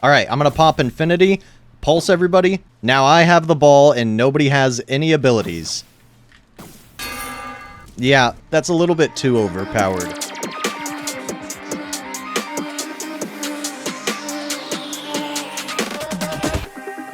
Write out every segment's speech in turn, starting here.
All right, I'm going to pop Infinity. Pulse, everybody. Now I have the ball and nobody has any abilities. Yeah, that's a little bit too overpowered.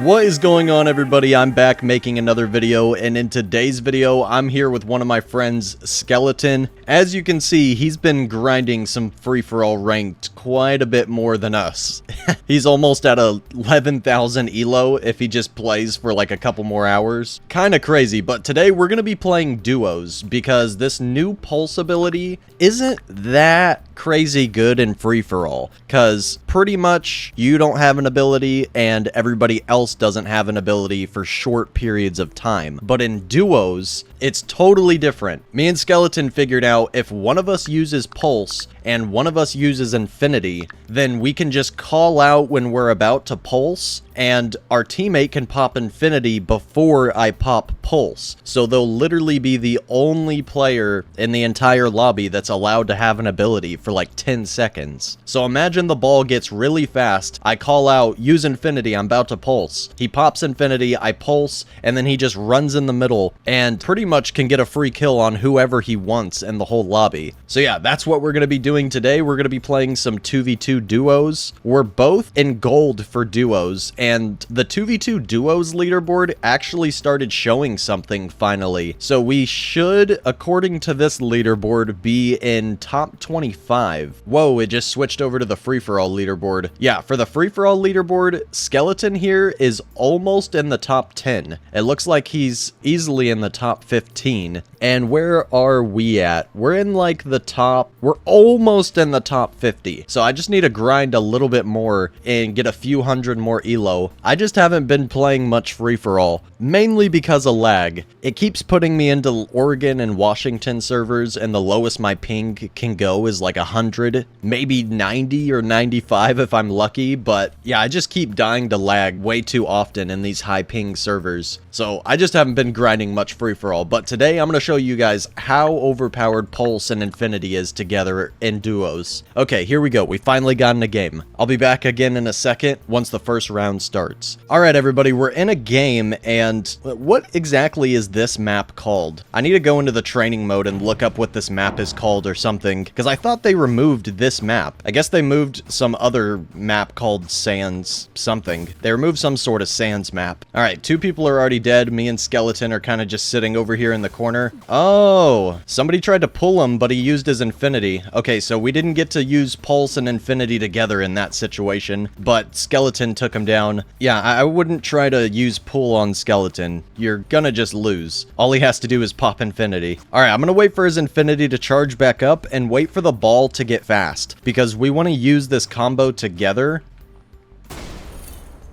What is going on, everybody? I'm back making another video, and in today's video I'm here with one of my friends, Skeleton. As you can see, he's been grinding some free-for-all ranked quite a bit more than us. He's almost at 11,000 elo if he just plays for like a couple more hours. Kinda crazy, but today we're gonna be playing duos because this new pulse ability isn't that crazy good in free-for-all, because pretty much you don't have an ability and everybody else doesn't have an ability for short periods of time. But in duos, it's totally different. Me and Skeleton figured out if one of us uses pulse and one of us uses infinity, then we can just call out when we're about to pulse, and our teammate can pop infinity before I pop pulse. So they'll literally be the only player in the entire lobby that's allowed to have an ability for like 10 seconds. So imagine the ball gets really fast, I call out, use infinity, I'm about to pulse. He pops infinity, I pulse, and then he just runs in the middle and pretty much can get a free kill on whoever he wants in the whole lobby. So yeah, that's what we're going to be doing today. We're going to be playing some 2v2 duos. We're both in gold for duos, and the 2v2 duos leaderboard actually started showing something finally. So we should, according to this leaderboard, be in top 25. Whoa, it just switched over to the free-for-all leaderboard. Yeah, for the free-for-all leaderboard, Skeleton here is almost in the top 10. It looks like he's easily in the top 15. And where are we at? We're in like the top, we're almost in the top 50. So I just need to grind a little bit more and get a few hundred more elo. I just haven't been playing much free-for-all, mainly because of lag. It keeps putting me into Oregon and Washington servers, and the lowest my ping can go is like 100, maybe 90 or 95 if I'm lucky. But yeah, I just keep dying to lag way too often in these high ping servers. So I just haven't been grinding much free-for-all. But today I'm going to show you guys how overpowered Pulse and Infinity is together in duos. Okay, here we go. We finally got in a game. I'll be back again in a second once the first round starts. Alright, everybody, we're in a game, and what exactly is this map called? I need to go into the training mode and look up what this map is called or something, because I thought they removed this map. I guess they moved some other map called Sands something. They removed some sort of Sands map. Alright, two people are already dead. Me and Skeleton are kind of just sitting over here in the corner. Oh, somebody tried to pull him, but he used his infinity. Okay, so we didn't get to use Pulse and Infinity together in that situation, but Skeleton took him down. Yeah, I wouldn't try to use pull on Skeleton. You're gonna just lose. All he has to do is pop infinity. Alright, I'm gonna wait for his infinity to charge back up and wait for the ball to get fast, because we want to use this combo together.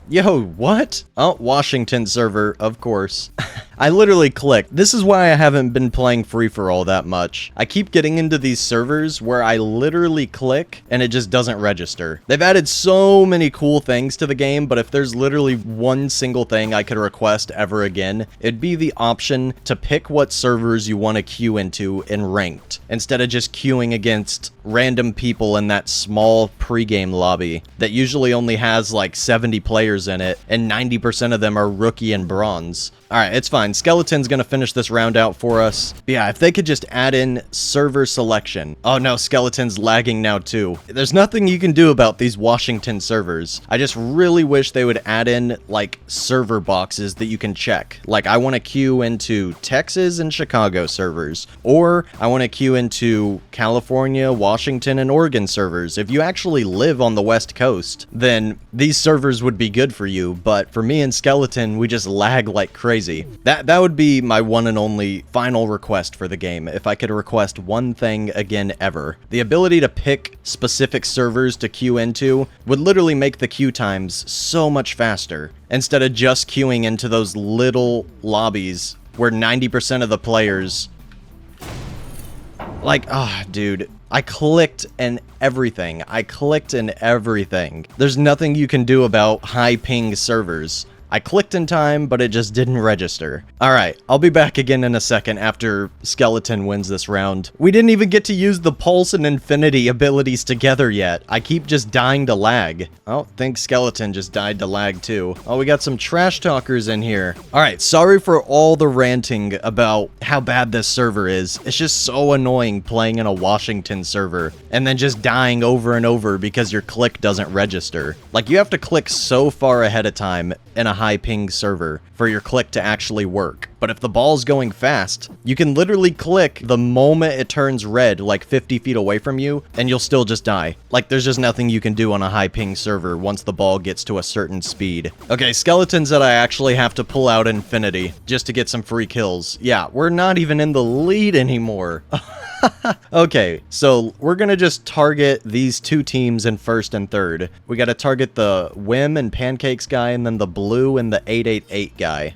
Yo, what? Oh, Washington server, of course. I literally clicked. This is why I haven't been playing free-for-all that much. I keep getting into these servers where I literally click and it just doesn't register. They've added so many cool things to the game, but if there's literally one single thing I could request ever again, it'd be the option to pick what servers you want to queue into in ranked, instead of just queuing against random people in that small pre-game lobby that usually only has like 70 players in it, and 90% of them are rookie and bronze. Alright, it's fine. Skeleton's gonna finish this round out for us. But yeah, if they could just add in server selection. Oh no, Skeleton's lagging now too. There's nothing you can do about these Washington servers. I just really wish they would add in like server boxes that you can check. Like, I want to queue into Texas and Chicago servers, or I want to queue into California, Washington, and Oregon servers. If you actually live on the West Coast, then these servers would be good for you, but for me and Skeleton, we just lag like crazy. That would be my one and only final request for the game, if I could request one thing again ever. The ability to pick specific servers to queue into would literally make the queue times so much faster, instead of just queuing into those little lobbies where 90% of the players... Like, dude, I clicked and everything. There's nothing you can do about high ping servers. I clicked in time, but it just didn't register. Alright, I'll be back again in a second after Skeleton wins this round. We didn't even get to use the Pulse and Infinity abilities together yet. I keep just dying to lag. Oh, think Skeleton just died to lag too. Oh, we got some trash talkers in here. Alright, sorry for all the ranting about how bad this server is. It's just so annoying playing in a Washington server and then just dying over and over because your click doesn't register. Like, you have to click so far ahead of time in a high ping server for your click to actually work. But if the ball's going fast, you can literally click the moment it turns red, like 50 feet away from you, and you'll still just die. Like, there's just nothing you can do on a high ping server once the ball gets to a certain speed. Okay, Skeleton said I actually have to pull out Infinity just to get some free kills. Yeah, we're not even in the lead anymore. Okay, so we're gonna just target these two teams in first and third. We gotta target the Whim and Pancakes guy, and then the Blue and the 888 guy.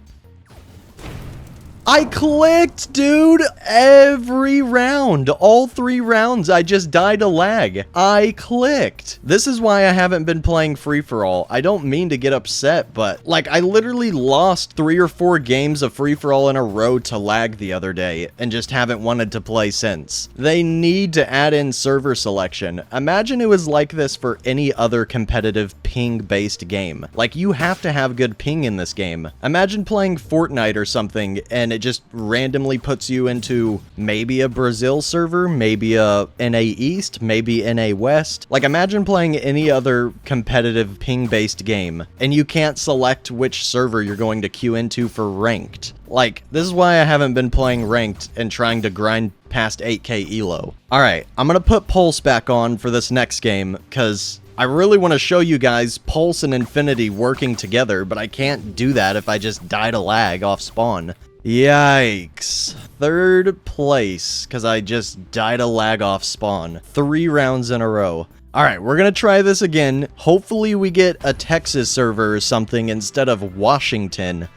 I clicked, dude! Every round. All 3 rounds, I just died to lag. I clicked. This is why I haven't been playing free-for-all. I don't mean to get upset, but, like, I literally lost 3 or 4 games of free-for-all in a row to lag the other day, and just haven't wanted to play since. They need to add in server selection. Imagine it was like this for any other competitive ping-based game. Like, you have to have good ping in this game. Imagine playing Fortnite or something, and it just randomly puts you into maybe a Brazil server, maybe a NA East, maybe NA West. Like, imagine playing any other competitive ping-based game, and you can't select which server you're going to queue into for ranked. Like, this is why I haven't been playing ranked and trying to grind past 8k elo. Alright, I'm gonna put Pulse back on for this next game, because I really want to show you guys Pulse and Infinity working together, but I can't do that if I just die to lag off spawn. Yikes. 3rd place, because I just died to lag off spawn. 3 rounds in a row. Alright, we're gonna try this again. Hopefully we get a Texas server or something instead of Washington.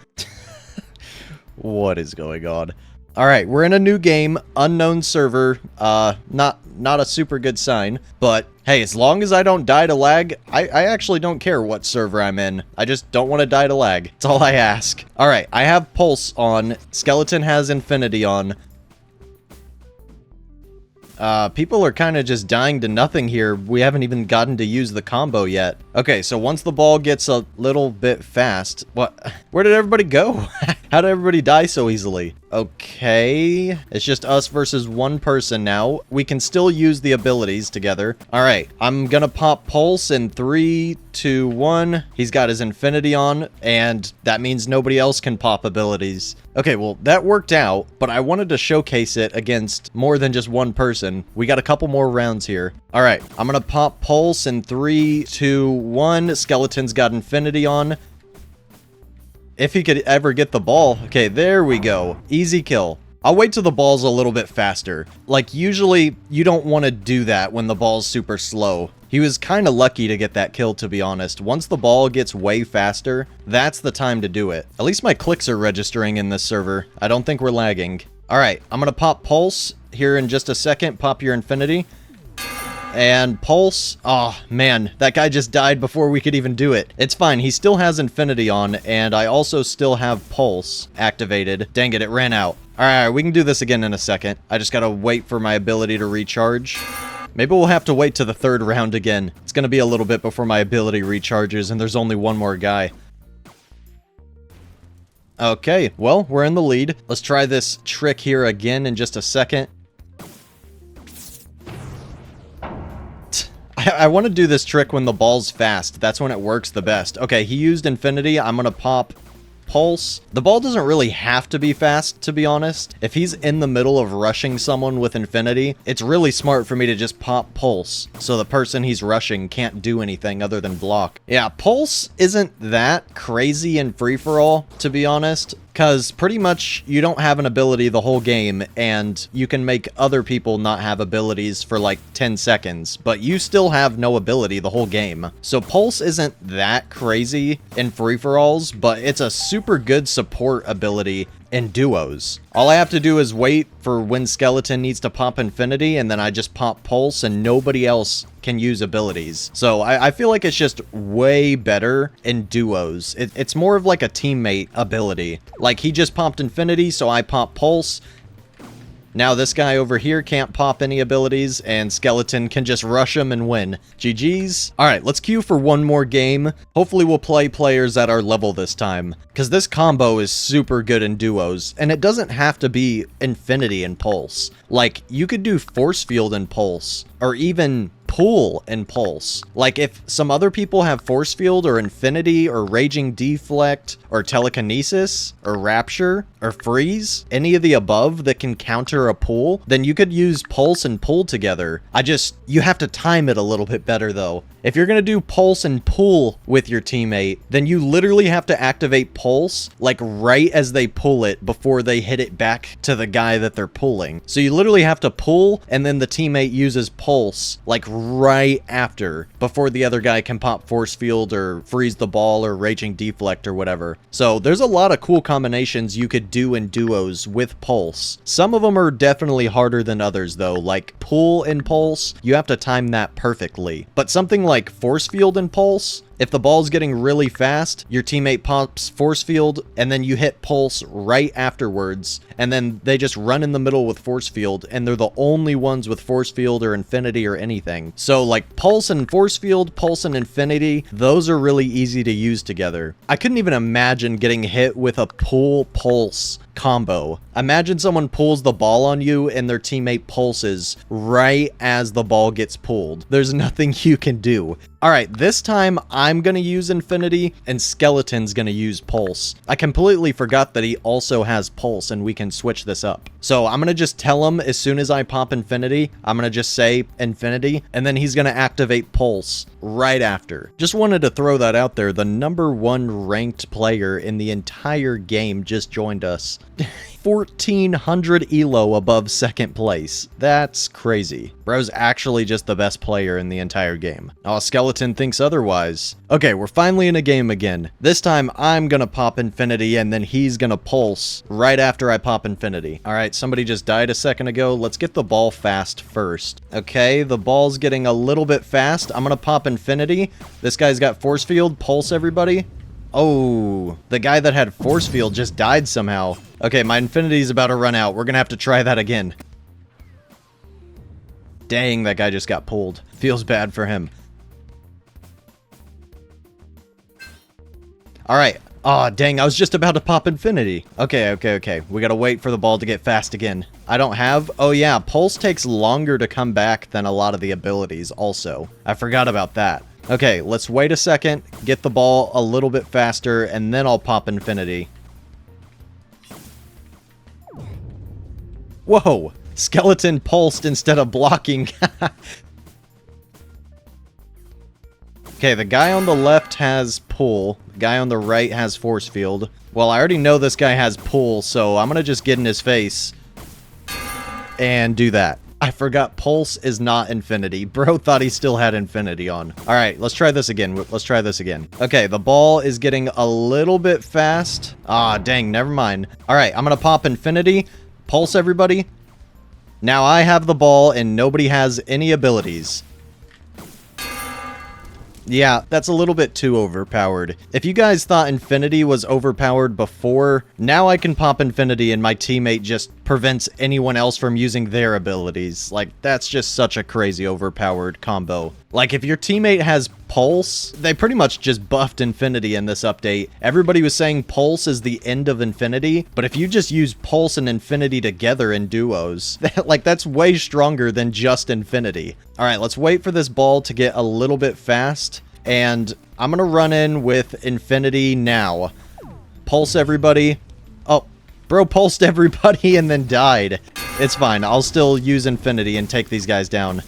What is going on? Alright, we're in a new game, unknown server, not a super good sign, but hey, as long as I don't die to lag, I actually don't care what server I'm in. I just don't want to die to lag. That's all I ask. Alright, I have Pulse on, Skeleton has Infinity on. People are kind of just dying to nothing here. We haven't even gotten to use the combo yet. Okay, so once the ball gets a little bit fast... What? Where did everybody go? How did everybody die so easily? Okay, it's just us versus one person now. We can still use the abilities together. All right, I'm gonna pop Pulse in 3, 2, 1. He's got his Infinity on, and that means nobody else can pop abilities. Okay, well, that worked out, but I wanted to showcase it against more than just one person. We got a couple more rounds here. All right, I'm gonna pop Pulse in 3, 2, 1. Skeleton's got Infinity on. If he could ever get the ball. Okay, there we go. Easy kill. I'll wait till the ball's a little bit faster. Like, usually, you don't want to do that when the ball's super slow. He was kind of lucky to get that kill, to be honest. Once the ball gets way faster, that's the time to do it. At least my clicks are registering in this server. I don't think we're lagging. Alright, I'm gonna pop Pulse here in just a second. Pop your Infinity. And Pulse, oh man, that guy just died before we could even do it. It's fine, he still has Infinity on, and I also still have Pulse activated. Dang it, it ran out. Alright, we can do this again in a second. I just gotta wait for my ability to recharge. Maybe we'll have to wait to the 3rd round again. It's gonna be a little bit before my ability recharges, and there's only one more guy. Okay, well, we're in the lead. Let's try this trick here again in just a second. I want to do this trick when the ball's fast. That's when it works the best. Okay, he used Infinity. I'm going to pop Pulse. The ball doesn't really have to be fast, to be honest. If he's in the middle of rushing someone with Infinity, it's really smart for me to just pop Pulse, so the person he's rushing can't do anything other than block. Yeah, Pulse isn't that crazy in free-for-all, to be honest. Because pretty much you don't have an ability the whole game, and you can make other people not have abilities for like 10 seconds, but you still have no ability the whole game. So Pulse isn't that crazy in free-for-alls, but it's a super good support ability in duos. All I have to do is wait for when Skeleton needs to pop Infinity, and then I just pop Pulse, and nobody else can use abilities. So I feel like it's just way better in duos. It's more of like a teammate ability. Like, he just popped Infinity, so I pop Pulse. Now this guy over here can't pop any abilities, and Skeleton can just rush him and win. GG's. Alright, let's queue for one more game. Hopefully we'll play players at our level this time, because this combo is super good in duos, and it doesn't have to be Infinity and Pulse. Like, you could do Force Field and Pulse, or even Pool and Pulse. Like, if some other people have Force Field or Infinity or Raging Deflect or Telekinesis or Rapture or Freeze, any of the above that can counter a Pool, then you could use Pulse and Pool together. You have to time it a little bit better though. If you're gonna do Pulse and Pool with your teammate, then you literally have to activate Pulse, like right as they pull it before they hit it back to the guy that they're pulling. So you literally have to pull, and then the teammate uses Pulse, like right after, before the other guy can pop Force Field or freeze the ball or Raging Deflect or whatever. So there's a lot of cool combinations you could do in duos with Pulse. Some of them are definitely harder than others though, like Pool and Pulse, you have to time that perfectly. But something like Force Field and Pulse, if the ball's getting really fast, your teammate pops Force Field, and then you hit Pulse right afterwards, and then they just run in the middle with Force Field, and they're the only ones with Force Field or Infinity or anything. So like Pulse and Force Field, Pulse and Infinity, those are really easy to use together. I couldn't even imagine getting hit with a Pull Pulse combo. Imagine someone pulls the ball on you and their teammate pulses right as the ball gets pulled. There's nothing you can do. Alright, this time I'm gonna use Infinity and Skeleton's gonna use Pulse. I completely forgot that he also has Pulse and we can switch this up. So I'm gonna just tell him as soon as I pop Infinity, I'm gonna just say Infinity, and then he's gonna activate Pulse right after. Just wanted to throw that out there. The #1 ranked player in the entire game just joined us. 1400 elo above second place. That's crazy. Bro's actually just the best player in the entire game. Oh, Skeleton thinks otherwise. Okay, we're finally in a game again. This time I'm gonna pop Infinity and then he's gonna Pulse right after I pop Infinity. Alright, somebody just died a second ago. Let's get the ball fast first. Okay, the ball's getting a little bit fast. I'm gonna pop Infinity. This guy's got Force Field. Pulse, everybody. Oh, the guy that had Force Field just died somehow. Okay, my Infinity's about to run out. We're gonna have to try that again. Dang, that guy just got pulled. Feels bad for him. Alright. Aw, dang, I was just about to pop Infinity. Okay. We gotta wait for the ball to get fast again. I don't have... Oh yeah, Pulse takes longer to come back than a lot of the abilities also. I forgot about that. Okay, let's wait a second, get the ball a little bit faster, and then I'll pop Infinity. Whoa! Skeleton pulsed instead of blocking. Okay, the guy on the left has Pull. The guy on the right has Force Field. Well, I already know this guy has Pull, so I'm gonna just get in his face and do that. I forgot Pulse is not Infinity. Bro thought he still had Infinity on. Alright, let's try this again. Okay, the ball is getting a little bit fast. Ah, dang, never mind. Alright, I'm gonna pop Infinity. Pulse, everybody. Now I have the ball and nobody has any abilities. Yeah, that's a little bit too overpowered. If you guys thought Infinity was overpowered before, now I can pop Infinity and my teammate just prevents anyone else from using their abilities. Like, that's just such a crazy overpowered combo. Like, if your teammate has Pulse, they pretty much just buffed Infinity in this update. Everybody was saying Pulse is the end of Infinity, but if you just use Pulse and Infinity together in duos, like, that's way stronger than just Infinity. Alright, let's wait for this ball to get a little bit fast, and I'm gonna run in with Infinity now. Pulse, everybody. Oh, bro pulsed everybody and then died. It's fine, I'll still use Infinity and take these guys down.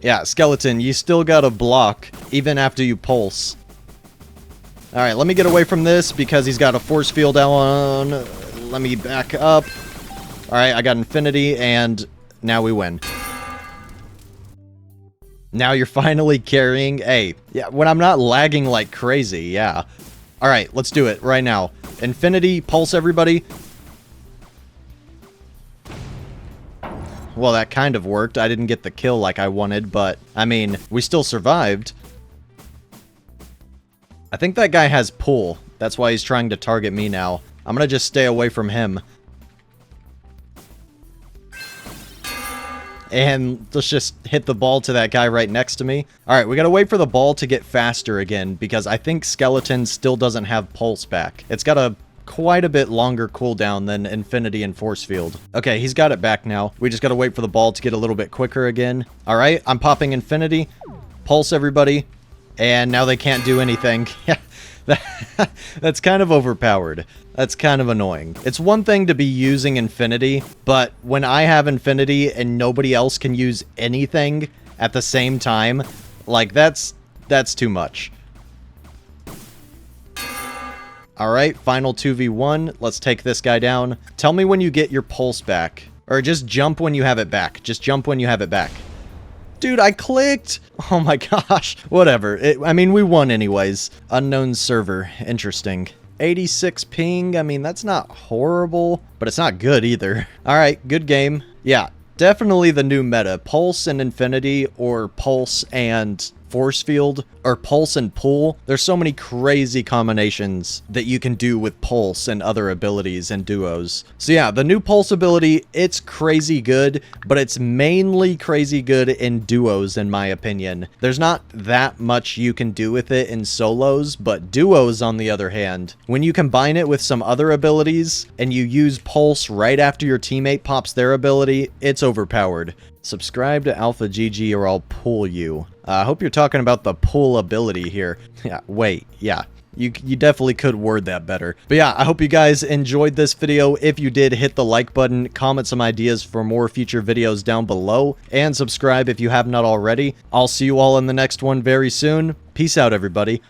Yeah, Skeleton, you still gotta block, even after you pulse. Alright, let me get away from this, because he's got a Force Field on. Let me back up. Alright, I got Infinity, and now we win. Now you're finally carrying... Hey, yeah, when I'm not lagging like crazy, yeah. All right, let's do it right now. Infinity, pulse everybody. Well, that kind of worked. I didn't get the kill like I wanted, but, I mean, we still survived. I think that guy has pull. That's why he's trying to target me now. I'm gonna just stay away from him. And let's just hit the ball to that guy right next to me. Alright, we gotta wait for the ball to get faster again, because I think Skeleton still doesn't have pulse back. It's got a quite a bit longer cooldown than Infinity and Force Field. Okay, he's got it back now. We just gotta wait for the ball to get a little bit quicker again. Alright, I'm popping Infinity. Pulse everybody. And now they can't do anything. That's kind of overpowered. That's kind of annoying. It's one thing to be using Infinity, but when I have Infinity and nobody else can use anything at the same time, like, that's too much. Alright, final 2v1. Let's take this guy down. Tell me when you get your pulse back. Or just jump when you have it back. Just jump when you have it back. Dude, I clicked! Oh my gosh. Whatever. I mean, we won anyways. Unknown server. Interesting. 86 ping. I mean, that's not horrible, but it's not good either. Alright, good game. Yeah, definitely the new meta. Pulse and Infinity, or Pulse and Force Field, or Pulse and Pull. There's so many crazy combinations that you can do with Pulse and other abilities and duos. So yeah, the new Pulse ability, it's crazy good, but it's mainly crazy good in duos in my opinion. There's not that much you can do with it in solos, but duos on the other hand, when you combine it with some other abilities and you use Pulse right after your teammate pops their ability, it's overpowered. Subscribe to AlphaGG or I'll pull you. I hope you're talking about the pull ability here. Yeah, wait, yeah. You definitely could word that better. But yeah, I hope you guys enjoyed this video. If you did, hit the like button, comment some ideas for more future videos down below, and subscribe if you have not already. I'll see you all in the next one very soon. Peace out, everybody.